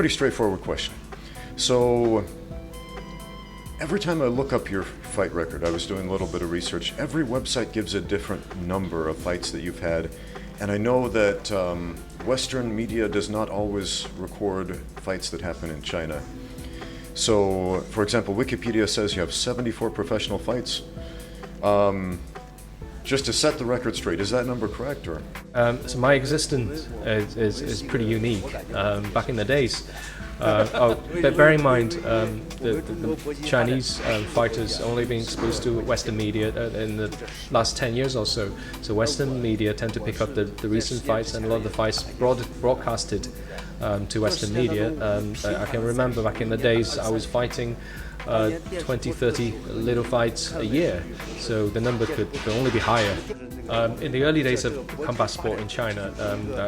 pretty straightforward question. So every time I look up your fight record, I was doing a little bit of research, every website gives a different number of fights that you've had. And I know that Western media does not always record fights that happen in China. So, for example, Wikipedia says you have 74 professional fights. Just to set the record straight, is that number correct? Or? So my existence is pretty unique. Back in the days, but bear in mind, the Chinese fighters only been exposed to Western media in the last 10 years or so. So Western media tend to pick up the recent fights, and a lot of the fights broadcasted to Western media. I can remember back in the days I was fighting 20, 30 little fights a year, so the number could only be higher. In the early days of combat sport in China,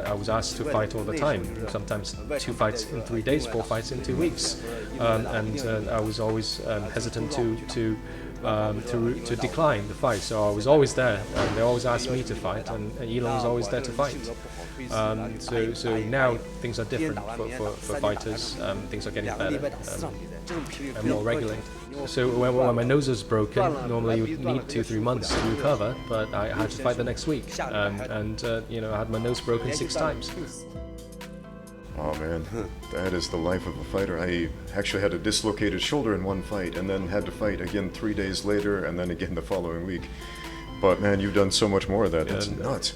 I was asked to fight all the time, sometimes 2 fights in 3 days, 4 fights in 2 weeks, and I was always hesitant to decline the fight, so I was always there. They always asked me to fight, and Elon was always there to fight. So now things are different for fighters. Things are getting better and more regulated. So when my nose was broken, normally you would need 2-3 months to recover, but I had to fight the next week, and I had my nose broken 6 times. Oh man, that is the life of a fighter. I actually had a dislocated shoulder in one fight and then had to fight again 3 days later and then again the following week. But man, you've done so much more of that. That's nuts.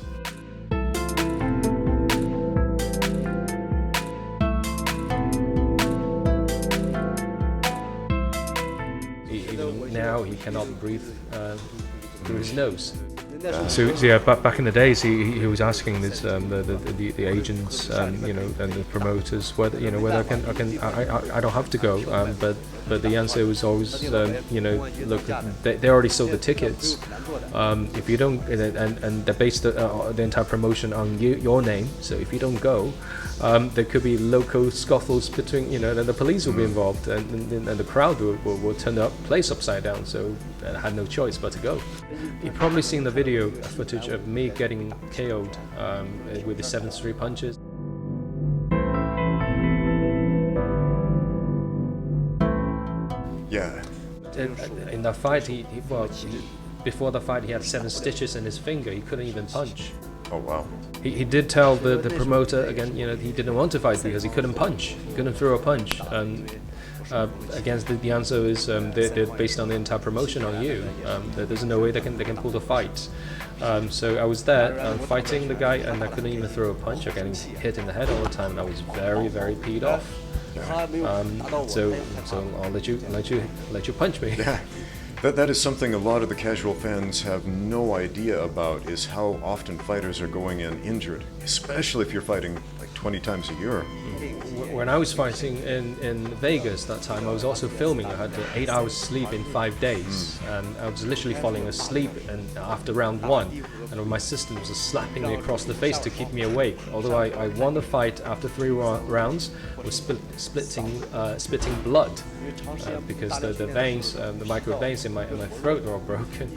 Even now he cannot breathe through his nose. So yeah, back in the days, he was asking this, the agents, and the promoters whether I don't have to go, but the answer was always look, they already sold the tickets. If you don't, and they based the entire promotion on your name. So if you don't go, there could be local scuffles between the police will be involved, and the crowd will turn the place upside down. So I had no choice but to go. You've probably seen the video footage of me getting KO'd with the 7-3 punches. Yeah. In that fight, before the fight, he had 7 stitches in his finger. He couldn't even punch. Oh wow. He did tell the promoter again, he didn't want to fight because he couldn't punch. He couldn't throw a punch. Again, the answer is they're based on the entire promotion on you. There's no way they can pull the fight. So I was there fighting the guy, and I couldn't even throw a punch. I'm getting hit in the head all the time, and I was very, very peed off. So I'll let you punch me. Yeah. That is something a lot of the casual fans have no idea about, is how often fighters are going in injured, especially if you're fighting like 20 times a year. When I was fighting in Vegas that time, I was also filming. I had 8 hours sleep in 5 days, and I was literally falling asleep after round 1, and my assistant was just slapping me across the face to keep me awake. Although I won the fight after 3 rounds, I was spitting blood because the veins, the micro veins in my throat were all broken.